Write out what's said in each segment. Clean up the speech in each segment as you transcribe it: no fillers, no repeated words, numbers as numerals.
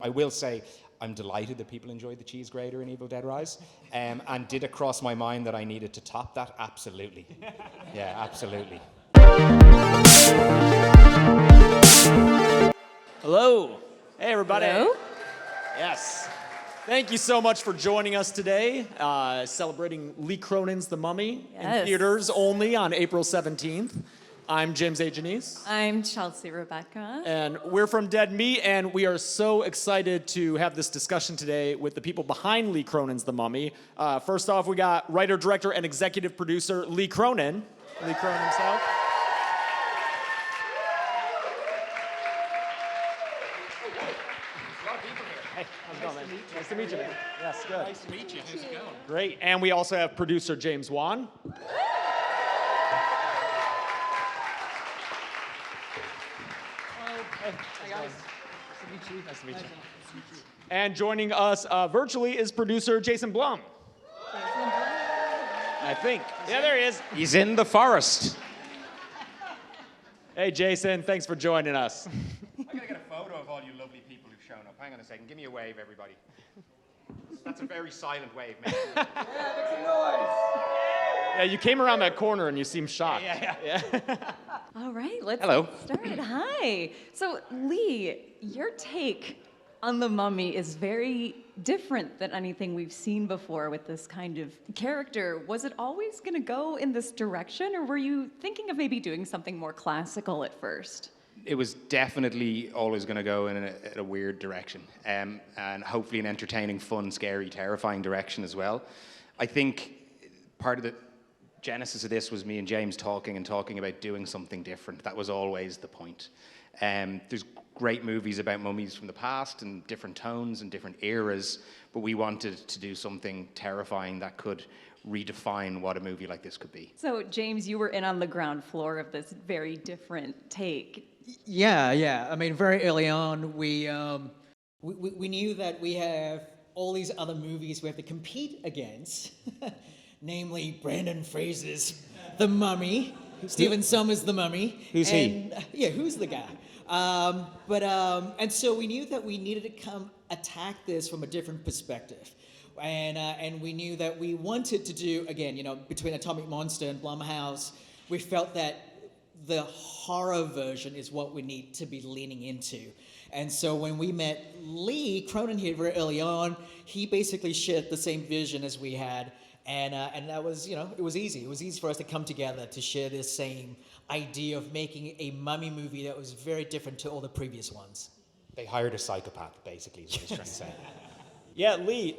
I will say I'm delighted that people enjoyed the cheese grater in Evil Dead Rise. And did it cross my mind that I needed to top that? Absolutely. Yeah, absolutely. Hello. Hey, everybody. Hello? Yes. Thank you so much for joining us today, celebrating Lee Cronin's The Mummy in Yes. theaters only on April 17th. I'm James A. Janice. I'm Chelsea Rebecca. And we're from Dead Meat, and we are so excited to have this discussion today with the people behind Lee Cronin's The Mummy. First off, we got writer, director, and executive producer Lee Cronin. Lee Cronin himself. Hey, how's it going, man? Nice to meet you, man. Yes, good. Nice to meet you. How's it going? Great. And we also have producer James Wan. Hey guys. Nice to meet you. And joining us virtually is producer Jason Blum. I think. Yeah, there he is. He's in the forest. Hey, Jason. Thanks for joining us. I gotta get a photo of all you lovely people who've shown up. Hang on a second. Give me a wave, everybody. That's a very silent wave, man. Yeah, you came around that corner and you seemed shocked. Yeah. All right, let's Hello. get started. Hi. So, Lee, your take on The Mummy is very different than anything we've seen before with this kind of character. Was it always going to go in this direction, or were you thinking of maybe doing something more classical at first? It was definitely always going to go in a weird direction, and hopefully an entertaining, fun, scary, terrifying direction as well. I think part of the genesis of this was me and James talking about doing something different. That was always the point. There's great movies about mummies from the past and different tones and different eras, but we wanted to do something terrifying that could redefine what a movie like this could be. So, James, you were in on the ground floor of this very different take. Yeah. I mean, very early on, we knew that we have all these other movies we have to compete against, namely Brandon Fraser's The Mummy, Stephen Sommers' The Mummy. Who's he? Yeah, who's the guy? And so we knew that we needed to come attack this from a different perspective. And we knew that we wanted to do, again, between Atomic Monster and Blumhouse, we felt that the horror version is what we need to be leaning into. And so when we met Lee Cronin here very early on, he basically shared the same vision as we had. And that was, it was easy. It was easy for us to come together to share this same idea of making a mummy movie that was very different to all the previous ones. They hired a psychopath, basically, is what he's trying to say. Yeah, Lee,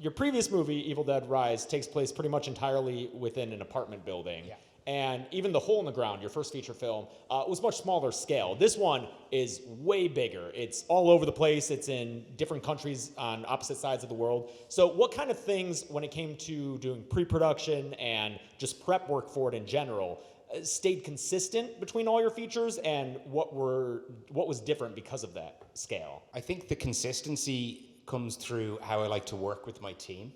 your previous movie, Evil Dead Rise, takes place pretty much entirely within an apartment building. Yeah. And even The Hole in the Ground, your first feature film, was much smaller scale. This one is way bigger. It's all over the place. It's in different countries on opposite sides of the world. So what kind of things, when it came to doing pre-production and just prep work for it in general, stayed consistent between all your features, and what was different because of that scale? I think the consistency comes through how I like to work with my team.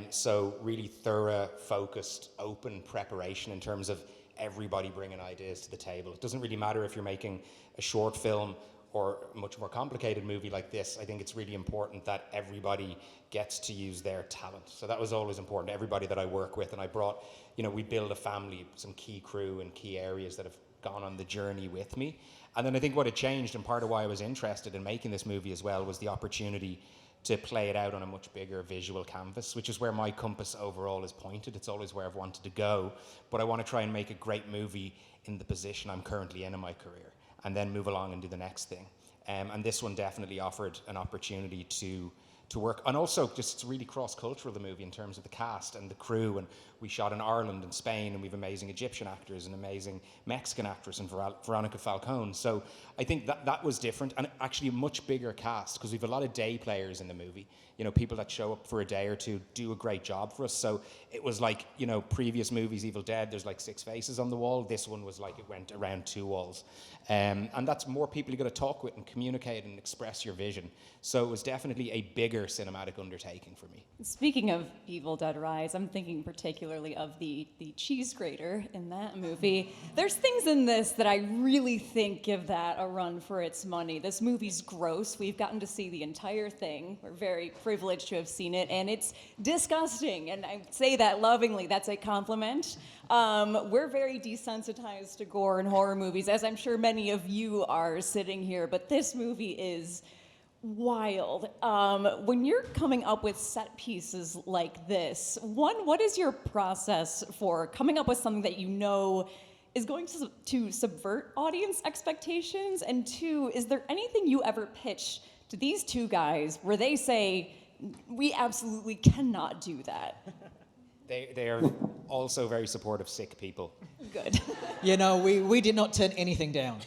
So really thorough, focused, open preparation in terms of everybody bringing ideas to the table. It doesn't really matter if you're making a short film or a much more complicated movie like this. I think it's really important that everybody gets to use their talent. So that was always important, everybody that I work with. And I brought, we build a family, some key crew in key areas that have gone on the journey with me. And then I think what had changed, and part of why I was interested in making this movie as well, was the opportunity to play it out on a much bigger visual canvas, which is where my compass overall is pointed. It's always where I've wanted to go, but I want to try and make a great movie in the position I'm currently in my career, and then move along and do the next thing. And this one definitely offered an opportunity to work, and also just it's really cross-cultural, the movie, in terms of the cast and the crew. And we shot in Ireland and Spain, and we have amazing Egyptian actors and amazing Mexican actress and Veronica Falcone. So I think that was different, and actually a much bigger cast, because we have a lot of day players in the movie. People that show up for a day or two, do a great job for us. So it was like, previous movies, Evil Dead, there's like 6 faces on the wall. This one was like it went around 2 walls. And that's more people you got to talk with and communicate and express your vision. So it was definitely a bigger bigger cinematic undertaking for me. Speaking of Evil Dead Rise, I'm thinking particularly of the cheese grater in that movie. There's things in this that I really think give that a run for its money. This movie's gross. We've gotten to see the entire thing. We're very privileged to have seen it, and it's disgusting. And I say that lovingly. That's a compliment. We're very desensitized to gore and horror movies, as I'm sure many of you are sitting here, but this movie is wild. When you're coming up with set pieces like this, one, what is your process for coming up with something that you know is going to subvert audience expectations? And two, is there anything you ever pitch to these two guys where they say, we absolutely cannot do that? They are also very supportive sick people. Good. You know, we did not turn anything down.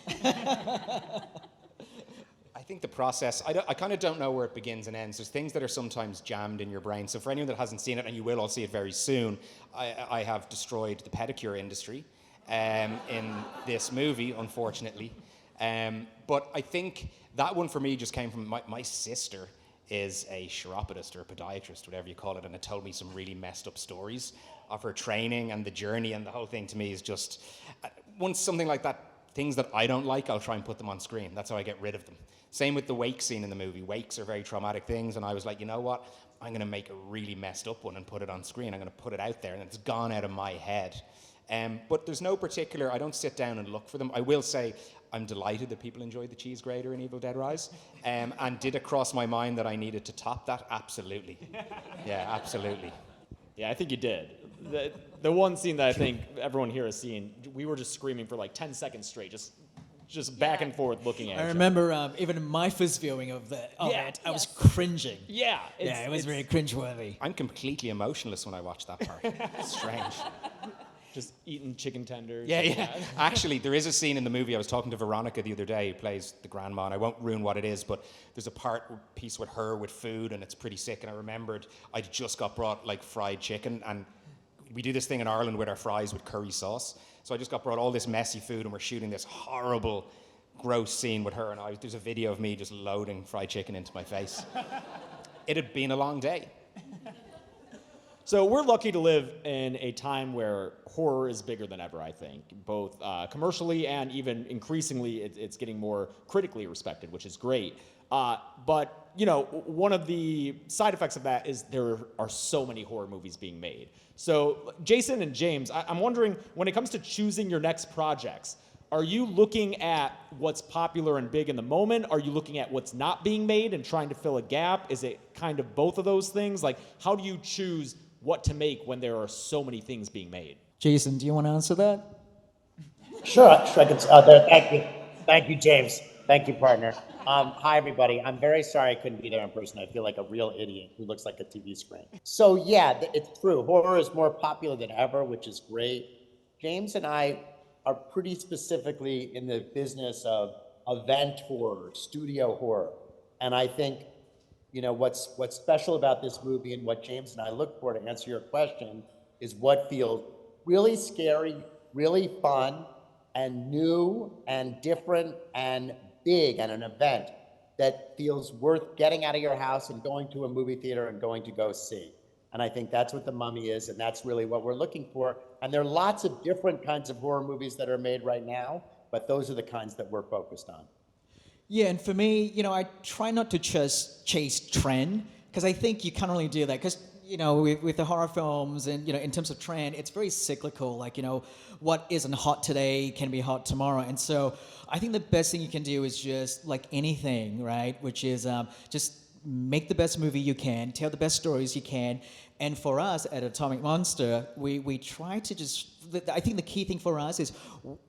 I think the process, I kind of don't know where it begins and ends. There's things that are sometimes jammed in your brain. So for anyone that hasn't seen it, and you will all see it very soon, I have destroyed the pedicure industry in this movie, unfortunately. But I think that one for me just came from my sister is a chiropodist or a podiatrist, whatever you call it, and it told me some really messed up stories of her training and the journey, and the whole thing to me is just, once something like that, things that I don't like, I'll try and put them on screen. That's how I get rid of them. Same with the wake scene in the movie. Wakes are very traumatic things, and I was like, you know what? I'm going to make a really messed up one and put it on screen. I'm going to put it out there, and it's gone out of my head. But there's no particular, I don't sit down and look for them. I will say I'm delighted that people enjoyed the cheese grater in Evil Dead Rise. And did it cross my mind that I needed to top that? Absolutely. Yeah, absolutely. Yeah, I think you did. The one scene that I think everyone here has seen, we were just screaming for like 10 seconds straight, just back and forth looking at I each remember even in my first viewing of it, I was cringing. Yeah. It was very cringeworthy. I'm completely emotionless when I watch that part. It's strange. Just eating chicken tenders. Yeah. Actually, there is a scene in the movie. I was talking to Veronica the other day, who plays the grandma, and I won't ruin what it is, but there's a piece with her with food, and it's pretty sick. And I remembered I'd just got brought like fried chicken, and we do this thing in Ireland with our fries with curry sauce. So I just got brought all this messy food, and we're shooting this horrible, gross scene with her, and there's a video of me just loading fried chicken into my face. It had been a long day. So we're lucky to live in a time where horror is bigger than ever, I think, both commercially and even increasingly it's getting more critically respected, which is great. But, you know, one of the side effects of that is there are so many horror movies being made. So Jason and James, I'm wondering, when it comes to choosing your next projects, are you looking at what's popular and big in the moment? Are you looking at what's not being made and trying to fill a gap? Is it kind of both of those things? Like, how do you choose what to make when there are so many things being made? Jason, do you want to answer that? Sure, I can. Thank you, James. Thank you, partner. Hi, everybody. I'm very sorry I couldn't be there in person. I feel like a real idiot who looks like a TV screen. So yeah, it's true. Horror is more popular than ever, which is great. James and I are pretty specifically in the business of event horror, studio horror, and I think, you know, what's special about this movie and what James and I look for, to answer your question, is what feels really scary, really fun, and new and different and big, and an event that feels worth getting out of your house and going to a movie theater and going to go see. And I think that's what The Mummy is, and that's really what we're looking for. And there are lots of different kinds of horror movies that are made right now, but those are the kinds that we're focused on. Yeah, and for me, you know, I try not to just chase trend, because I think you can't really do that. Because, you know, with the horror films and, you know, in terms of trend, it's very cyclical. Like, you know, what isn't hot today can be hot tomorrow. And so I think the best thing you can do is just like anything, right? Which is just make the best movie you can, tell the best stories you can. And for us at Atomic Monster, we try to just, I think the key thing for us is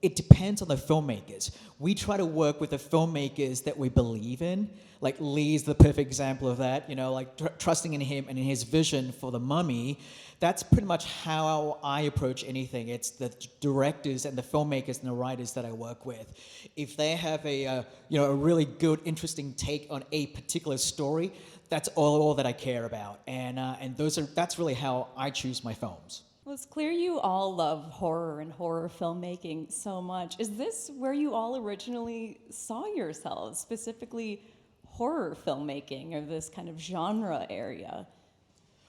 it depends on the filmmakers. We try to work with the filmmakers that we believe in. Like Lee's the perfect example of that, you know, like trusting in him and in his vision for The Mummy. That's pretty much how I approach anything. It's the directors and the filmmakers and the writers that I work with. If they have a really good, interesting take on a particular story, that's all that I care about, and that's really how I choose my films. Well, it's clear you all love horror and horror filmmaking so much. Is this where you all originally saw yourselves, specifically horror filmmaking or this kind of genre area?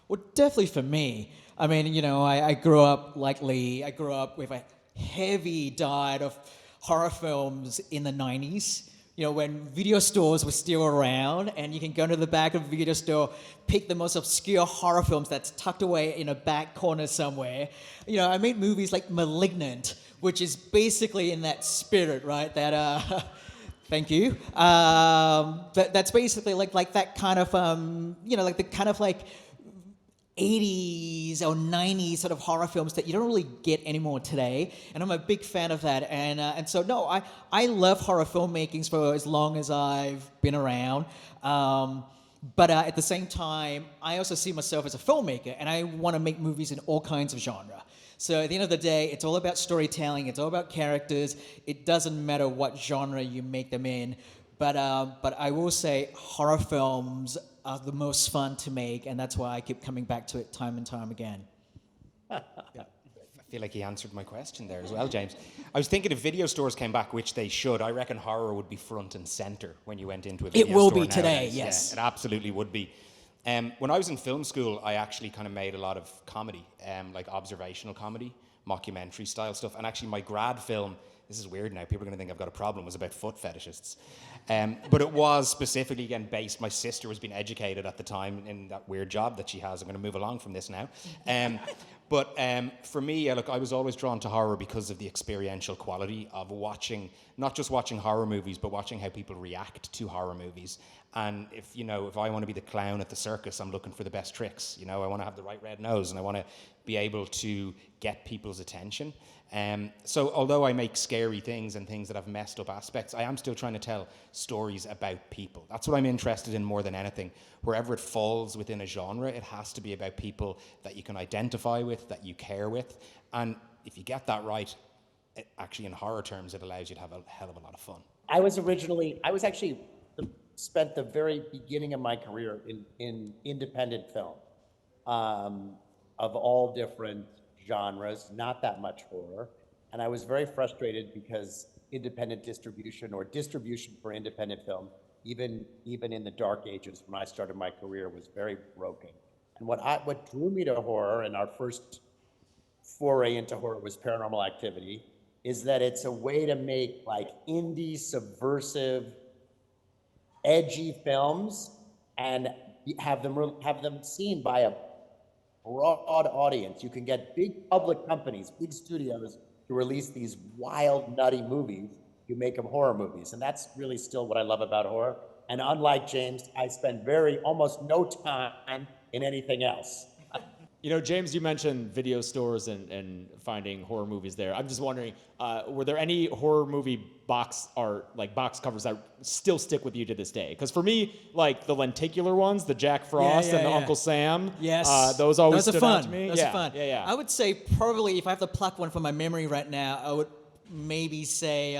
Well, definitely for me. I mean, you know, I grew up like Lee. I grew up with a heavy diet of horror films in the 90s. You know, when video stores were still around and you can go to the back of a video store, pick the most obscure horror films that's tucked away in a back corner somewhere. You know, I made movies like *Malignant*, which is basically in that spirit, right? That, thank you. That's basically like that kind of, you know, like the kind of like 80s or 90s sort of horror films that you don't really get anymore today, and I'm a big fan of that. And so no, I love horror filmmaking for as long as I've been around. But at the same time, I also see myself as a filmmaker, and I want to make movies in all kinds of genre. So at the end of the day, it's all about storytelling. It's all about characters. It doesn't matter what genre you make them in. But I will say horror films are the most fun to make, and that's why I keep coming back to it time and time again. I feel like he answered my question there as well, James. I was thinking if video stores came back, which they should, I reckon horror would be front and center when you went into a video store. It will be nowadays. today, yes. Yeah, it absolutely would be. When I was in film school, I actually kind of made a lot of comedy, like observational comedy, mockumentary style stuff. And actually my grad film, this is weird now, people are going to think I've got a problem, was about foot fetishists. But it was specifically, again, based, my sister was being educated at the time in that weird job that she has. I'm going to move along from this now. But for me, look, I was always drawn to horror because of the experiential quality of watching, not just watching horror movies, but watching how people react to horror movies. And if I want to be the clown at the circus, I'm looking for the best tricks. You know, I want to have the right red nose, and I want to be able to get people's attention. So although I make scary things and things that have messed up aspects, I am still trying to tell stories about people. That's what I'm interested in more than anything. Wherever it falls within a genre, it has to be about people that you can identify with, that you care with. And if you get that right, actually in horror terms, it allows you to have a hell of a lot of fun. I was actually spent the very beginning of my career in independent film, of all different genres, not that much horror. And I was very frustrated because independent distribution or distribution for independent film, even in the dark ages when I started my career, was very broken. And what drew me to horror, and our first foray into horror was Paranormal Activity, is that it's a way to make like indie, subversive, edgy films and have them seen by a broad audience. You can get big public companies, big studios to release these wild, nutty movies. You make them horror movies. And that's really still what I love about horror. And unlike James, I spend almost no time in anything else. You know, James, you mentioned video stores and finding horror movies there. I'm just wondering, were there any horror movie box art, like box covers, that still stick with you to this day? Because for me, like the lenticular ones, the Jack Frost and the Uncle Sam, those always stood out to me. Those are fun. Yeah. I would say probably, if I have to pluck one from my memory right now, I would maybe say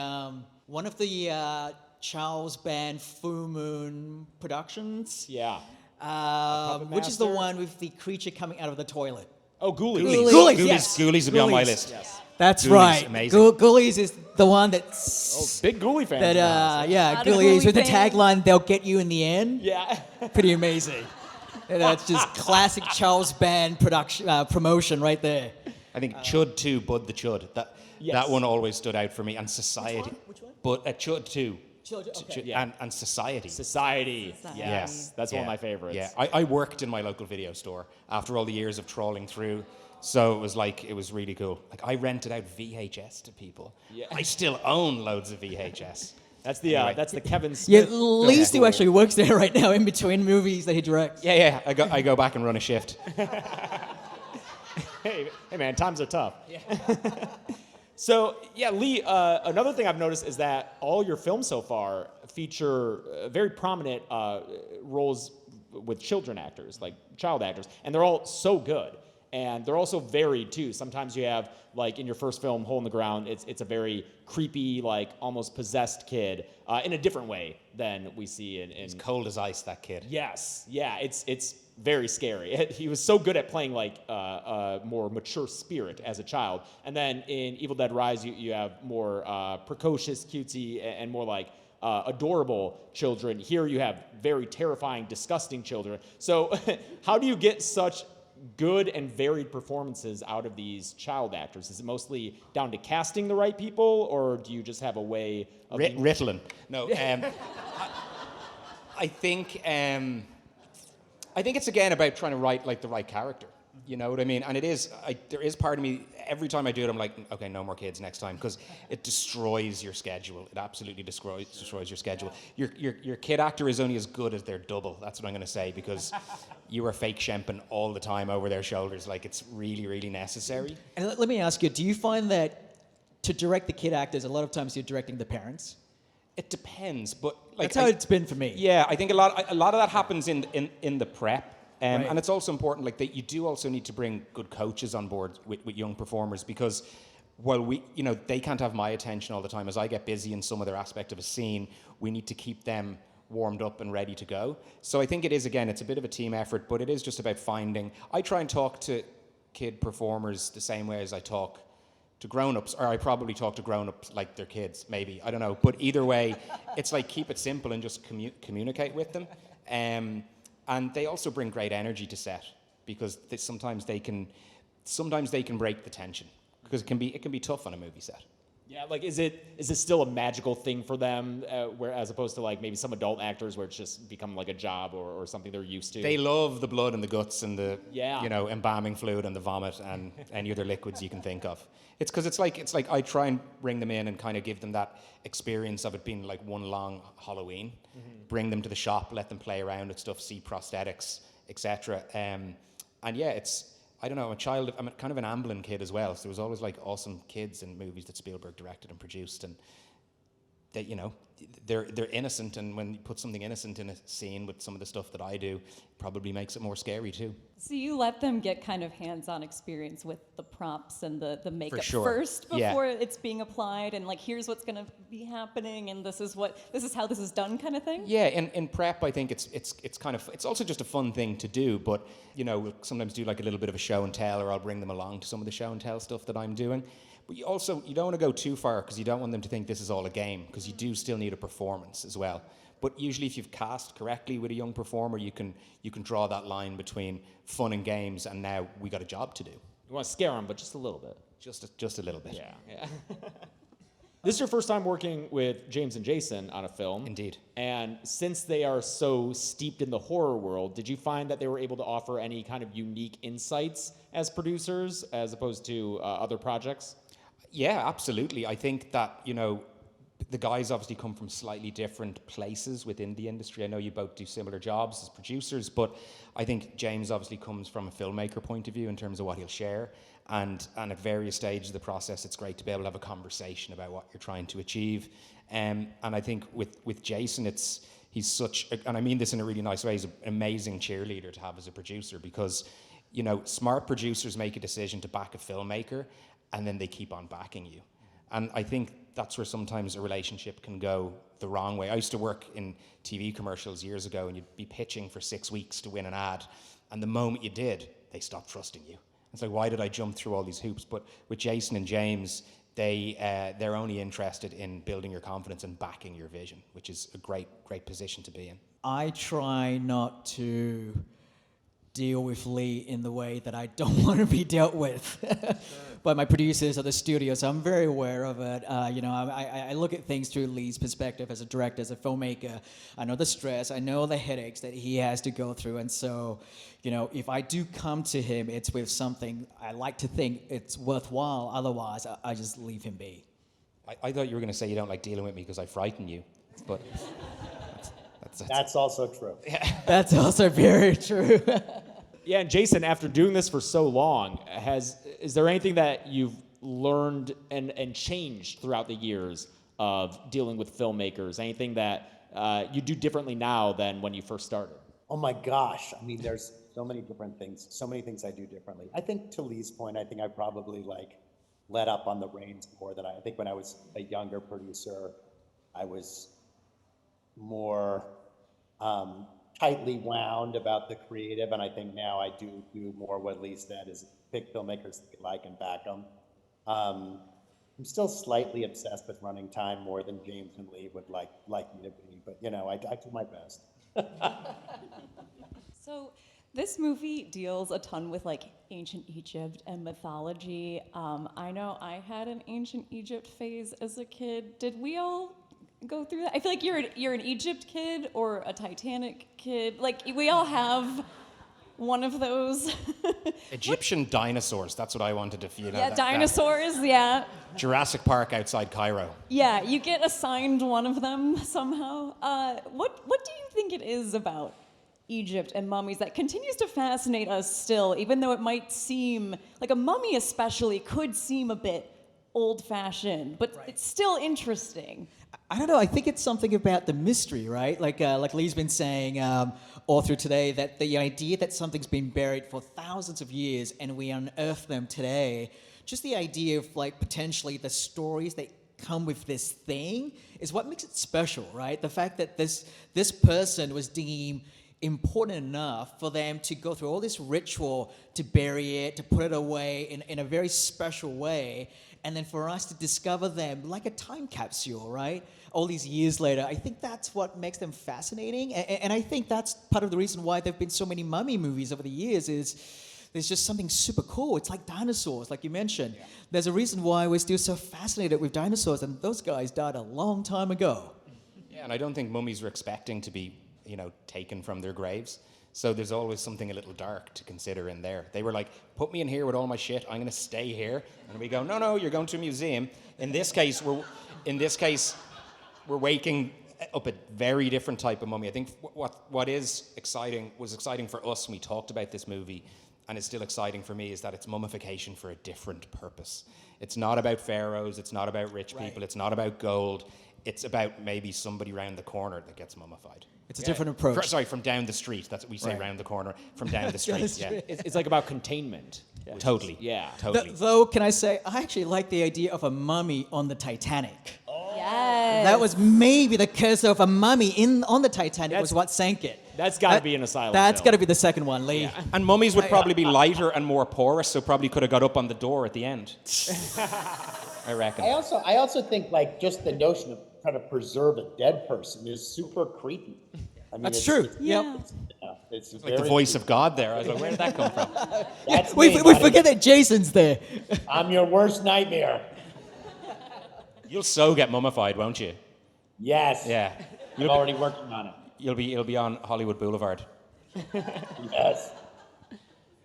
one of the Charles Band Full Moon productions. Yeah. Which is the one with the creature coming out of the toilet? Oh, Ghoulies. Ghoulies, yes. Ghoulies would be on my Ghoulies. list. Yes. That's Ghoulies, right. amazing. Ghoulies is the one that's... Big Ghoulie fan. Yeah, Lot of Ghoulies Ghoulie with the fans. tagline, "They'll get you in the end." Yeah. Pretty amazing. And that's just classic Charles Band promotion right there. I think Chud 2, Bud the Chud. Yes. That one always stood out for me. And Society. Which one? But Chud 2. Okay. Yeah. And Society. Society. Society. Yes. That's one of my favorites. Yeah, I worked in my local video store after all the years of trawling through. So it was really cool. Like, I rented out VHS to people. Yeah. I still own loads of VHS. That's the Anyway. Kevin Yeah, Smith. Lee still actually works there right now in between movies that he directs. Yeah, I go back and run a shift. Hey, man, times are tough. Yeah. So, yeah, Lee, another thing I've noticed is that all your films so far feature very prominent roles with children actors, like child actors, and they're all so good. And they're also varied, too. Sometimes you have, like, in your first film, Hole in the Ground, it's a very creepy, like, almost possessed kid in a different way than we see in... He's cold as ice, that kid. Yes, yeah, it's very scary. He was so good at playing like a more mature spirit as a child. And then in Evil Dead Rise, you have more precocious, cutesy, and more like adorable children. Here you have very terrifying, disgusting children. So how do you get such good and varied performances out of these child actors? Is it mostly down to casting the right people, or do you just have a way of Ritalin. No, I think it's again about trying to write like the right character. You know what I mean? And there is part of me, every time I do it, I'm like, okay, no more kids next time, because it destroys your schedule. It absolutely destroys your schedule. Your kid actor is only as good as their double. That's what I'm going to say, because you are fake shemping all the time over their shoulders. Like, it's really, really necessary. And let me ask you, do you find that to direct the kid actors, a lot of times you're directing the parents? It depends, but like That's how it's been for me. Yeah, I think a lot of that happens in the prep. Right. And it's also important, like, that you do also need to bring good coaches on board with young performers, because while they can't have my attention all the time. As I get busy in some other aspect of a scene, we need to keep them warmed up and ready to go. So I think it's a bit of a team effort, but it is just about I try and talk to kid performers the same way as I talk to grown-ups, or I probably talk to grown-ups like they're kids, maybe, I don't know. But either way, it's like, keep it simple and just communicate with them. And they also bring great energy to set, because sometimes they can break the tension, because it can be tough on a movie set. Yeah, like, is it still a magical thing for them, where, as opposed to like maybe some adult actors where it's just become like a job or something they're used to? They love the blood and the guts and the Yeah. embalming fluid and the vomit and any other liquids you can think of. It's because it's like I try and bring them in and kind of give them that experience of it being like one long Halloween. Bring them to the shop, let them play around with stuff, see prosthetics, etc. And yeah, I don't know, I'm kind of an Amblin kid as well, so there was always like awesome kids in movies that Spielberg directed and produced, and they, they're innocent, and when you put something innocent in a scene with some of the stuff that I do, it probably makes it more scary too. So you let them get kind of hands-on experience with the props and the makeup sure. first Yeah. before it's being applied, and like, here's what's going to be happening, and this is how this is done, kind of thing. Yeah, in prep, I think it's also just a fun thing to do. But we'll sometimes do like a little bit of a show and tell, or I'll bring them along to some of the show and tell stuff that I'm doing. But you don't want to go too far, because you don't want them to think this is all a game, because you do still need a performance as well. But usually, if you've cast correctly with a young performer, you can draw that line between fun and games, and now we got a job to do. You want to scare them, but just a little bit. Just a little bit. Yeah. This is your first time working with James and Jason on a film. Indeed. And since they are so steeped in the horror world, did you find that they were able to offer any kind of unique insights as producers, as opposed to other projects? Yeah, absolutely. I think that, the guys obviously come from slightly different places within the industry. I know you both do similar jobs as producers, but I think James obviously comes from a filmmaker point of view in terms of what he'll share. And at various stages of the process, it's great to be able to have a conversation about what you're trying to achieve. And I think with Jason, he's such, and I mean this in a really nice way, he's an amazing cheerleader to have as a producer, because, smart producers make a decision to back a filmmaker, and then they keep on backing you. And I think that's where sometimes a relationship can go the wrong way. I used to work in TV commercials years ago, and you'd be pitching for 6 weeks to win an ad, and the moment you did, they stopped trusting you. It's like, why did I jump through all these hoops? But with Jason and James, they're only interested in building your confidence and backing your vision, which is a great position to be in. I try not to deal with Lee in the way that I don't want to be dealt with by my producers or the studio. So I'm very aware of it. I look at things through Lee's perspective as a director, as a filmmaker. I know the stress, I know the headaches that he has to go through. And so, if I do come to him, it's with something I like to think it's worthwhile. Otherwise, I just leave him be. I thought you were going to say you don't like dealing with me because I frighten you, but That's also true. That's also very true. Yeah, and Jason, after doing this for so long, is there anything that you've learned and changed throughout the years of dealing with filmmakers? Anything that you do differently now than when you first started? Oh my gosh. I mean, there's so many different things, so many things I do differently. I think, to Lee's point, I think I probably let up on the reins more than I think when I was a younger producer, I was more tightly wound about the creative, and I think now I do more what Lee said, is pick filmmakers that you like and back them. I'm still slightly obsessed with running time more than James and Lee would like me to be, but you know, I do my best. So this movie deals a ton with like ancient Egypt and mythology. I know I had an ancient Egypt phase as a kid. Did we all go through that? I feel like you're an Egypt kid or a Titanic kid. Like we all have one of those. Egyptian dinosaurs, that's what I wanted to feel. Yeah, dinosaurs, yeah. Jurassic Park outside Cairo. Yeah, you get assigned one of them somehow. What do you think it is about Egypt and mummies that continues to fascinate us still, even though it might seem, like a mummy especially, could seem a bit old-fashioned, but it's still interesting. I don't know. I think it's something about the mystery, right? Like Lee's been saying all through today, that the idea that something's been buried for thousands of years and we unearth them today, just the idea of like potentially the stories that come with this thing is what makes it special, right? The fact that this person was deemed important enough for them to go through all this ritual to bury it, to put it away in a very special way, and then for us to discover them like a time capsule, right? All these years later, I think that's what makes them fascinating, and I think that's part of the reason why there have been so many mummy movies over the years is there's just something super cool. It's like dinosaurs, like you mentioned. Yeah. There's a reason why we're still so fascinated with dinosaurs, and those guys died a long time ago. Yeah, and I don't think mummies were expecting to be, taken from their graves. So there's always something a little dark to consider in there. They were like, put me in here with all my shit. I'm going to stay here. And we go, no, you're going to a museum. In this case, we're waking up a very different type of mummy. I think what was exciting for us when we talked about this movie, and it's still exciting for me, is that it's mummification for a different purpose. It's not about pharaohs. It's not about rich people. It's not about gold. It's about maybe somebody round the corner that gets mummified. It's a different approach. From down the street. That's what we say, round the corner. From down the street, yeah. It's like about containment. Yeah. Totally. Yeah. Totally. Though, can I say, I actually like the idea of a mummy on the Titanic. Yes. That was maybe the curse of a mummy on the Titanic was what sank it. That's got to be an asylum That's film. got to be the second one, Lee. Yeah. And mummies would probably be lighter and more porous, so probably could have got up on the door at the end. I reckon. I also think like just the notion of trying to preserve a dead person is super creepy. I mean, That's true. Yeah. It's Like the voice of God there. I was like, where did that come from? That's We me, forget that Jason's there. I'm your worst nightmare. You'll so get mummified, won't you? Yes. Yeah. I'm already working on it. It'll be on Hollywood Boulevard. Yes.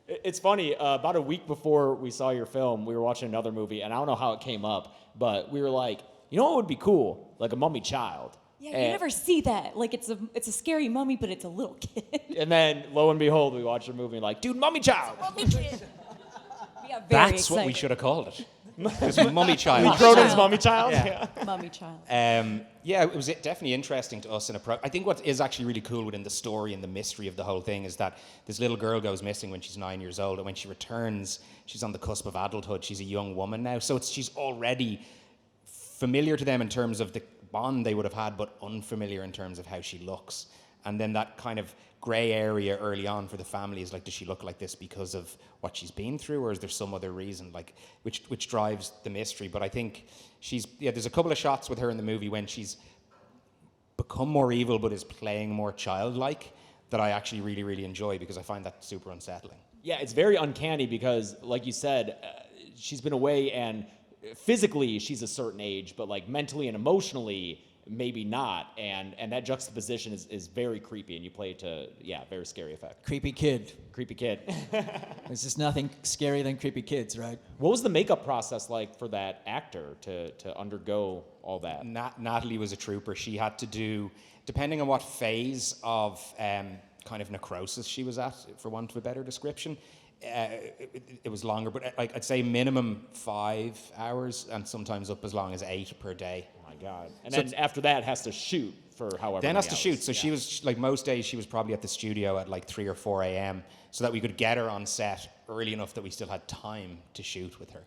It's funny, about a week before we saw your film, we were watching another movie, and I don't know how it came up, but we were like, you know what would be cool? Like a mummy child. Yeah, you never see that. Like it's a scary mummy, but it's a little kid. And then, lo and behold, we watched a movie and like, dude, mummy child. Mummy kid. Yeah, very That's excited. what we should have called it. Because Mummy Child. Lee Cronin's mummy child? Yeah. Mummy child. Yeah, it was definitely interesting to us. I think what is actually really cool within the story and the mystery of the whole thing is that this little girl goes missing when she's 9 years old, and when she returns, she's on the cusp of adulthood. She's a young woman now, so she's already familiar to them in terms of the bond they would have had, but unfamiliar in terms of how she looks. And then that kind of grey area early on for the family is like, does she look like this because of what she's been through, or is there some other reason, like which drives the mystery? But I think there's a couple of shots with her in the movie when she's become more evil but is playing more childlike that I actually really, really enjoy, because I find that super unsettling. Yeah, it's very uncanny because, like you said, she's been away, and physically she's a certain age, but like mentally and emotionally maybe not, and that juxtaposition is very creepy, and you play it to very scary effect. Creepy kid. There's just nothing scarier than creepy kids, right? What was the makeup process like for that actor to undergo all that? Natalie was a trooper. She had to do, depending on what phase of kind of necrosis she was at, for want of a better description, it was longer, but I'd say minimum 5 hours, and sometimes up as long as 8 per day. Oh my God. And then after that has to shoot for however Then many has to hours. shoot. So she was, like, most days she was probably at the studio at like 3 or 4 a.m. so that we could get her on set early enough that we still had time to shoot with her.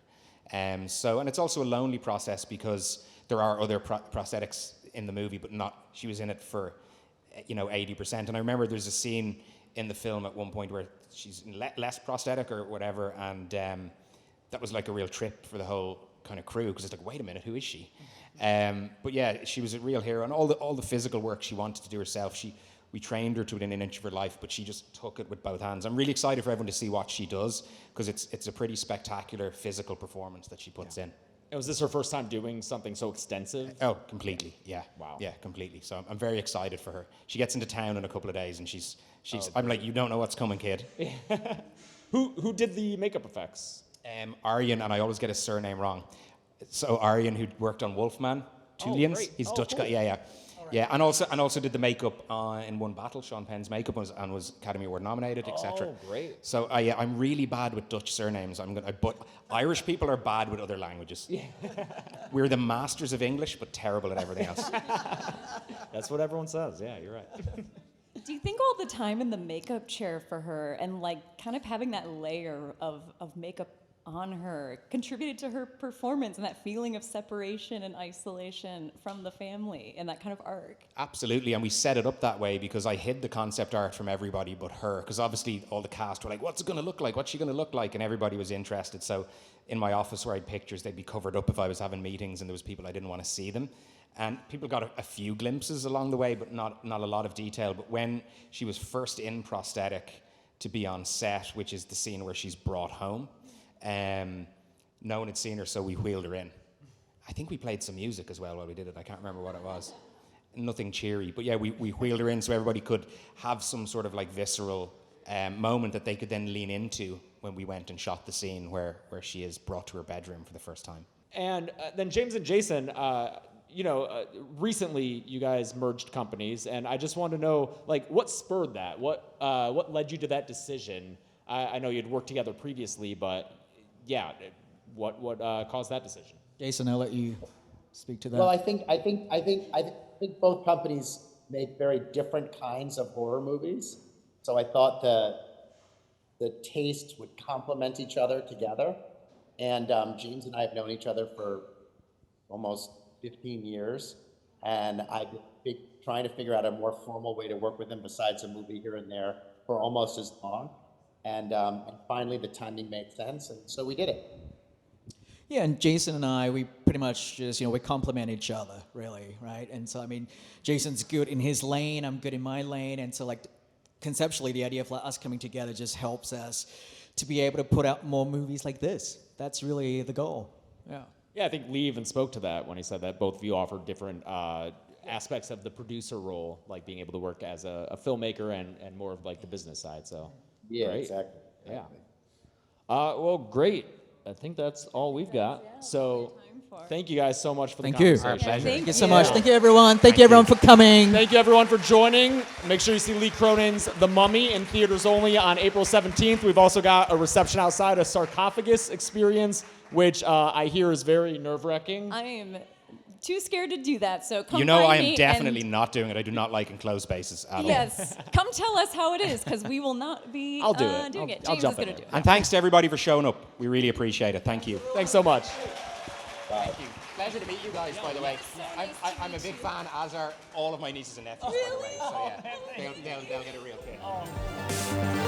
And it's also a lonely process because there are other prosthetics in the movie, but she was in it for 80%. And I remember there's a scene in the film at one point where she's less prosthetic or whatever, and that was like a real trip for the whole kind of crew, because it's like, wait a minute, who is she? But yeah, she was a real hero, and all the physical work she wanted to do herself, we trained her to within an inch of her life, but she just took it with both hands. I'm really excited for everyone to see what she does, because it's a pretty spectacular physical performance that she puts in. And was this her first time doing something so extensive? Oh, completely, yeah. Wow. Yeah, completely. So I'm very excited for her. She gets into town in a couple of days, and she's. I'm like, you don't know what's coming, kid. Who did the makeup effects? Arjen, and I always get his surname wrong. So Arjen, who worked on Wolfman, Tullians, great. he's Oh, Dutch cool. guy. Yeah. Yeah, and also did the makeup in One Battle. Sean Penn's makeup was Academy Award nominated, etc. Oh, great. So yeah, I'm really bad with Dutch surnames. But Irish people are bad with other languages. Yeah. We're the masters of English, but terrible at everything else. That's what everyone says. Yeah, you're right. Do you think all the time in the makeup chair for her and like kind of having that layer of makeup on her contributed to her performance and that feeling of separation and isolation from the family and that kind of arc? Absolutely, and we set it up that way because I hid the concept art from everybody but her, because obviously all the cast were like, what's it going to look like? What's she going to look like? And everybody was interested. So in my office where I had pictures, they'd be covered up if I was having meetings and there was people I didn't want to see them. And people got a few glimpses along the way, but not a lot of detail. But when she was first in prosthetic to be on set, which is the scene where she's brought home, no one had seen her, so we wheeled her in. I think we played some music as well while we did it. I can't remember what it was. Nothing cheery. But yeah, we wheeled her in so everybody could have some sort of like visceral moment that they could then lean into when we went and shot the scene where she is brought to her bedroom for the first time. And then James and Jason, recently you guys merged companies, and I just wanted to know, like, what spurred that? What led you to that decision? I know you'd worked together previously, but yeah, what caused that decision? Jason, I'll let you speak to that. Well, I think both companies make very different kinds of horror movies. So I thought the tastes would complement each other together. And James and I have known each other for almost 15 years. And I've been trying to figure out a more formal way to work with him besides a movie here and there for almost as long. And finally the timing made sense, and so we did it. Yeah, and Jason and I, we pretty much just, we complement each other, really, right? And so, I mean, Jason's good in his lane, I'm good in my lane, and so, like, conceptually, the idea of us coming together just helps us to be able to put out more movies like this. That's really the goal, yeah. Yeah, I think Lee even spoke to that when he said that both of you offered different aspects of the producer role, like being able to work as a filmmaker and more of, like, the business side, so. Yeah, great. exactly. Yeah. Well, great. I think that's all we've got. So, thank you guys so much for the Thank you. conversation. Our pleasure. Thank Thank you so you. much. Thank you, everyone. Thank you, everyone, for coming. Thank you, everyone, for joining. Make sure you see Lee Cronin's The Mummy in theaters only on April 17th. We've also got a reception outside, a sarcophagus experience, which I hear is very nerve-wracking. I am too scared to do that, so come You know find I me am definitely and- not doing it. I do not like enclosed spaces at all. Yes, come tell us how it is, because we will not be I'll do it. doing I'll- it. I'll James jump is in going to there. do it. And thanks to everybody for showing up. We really appreciate it. Thank you. Thanks so much. Thank you. Pleasure to meet you guys, by the way. I'm a big fan, as are all of my nieces and nephews, by the way. So yeah, they'll get a real kick.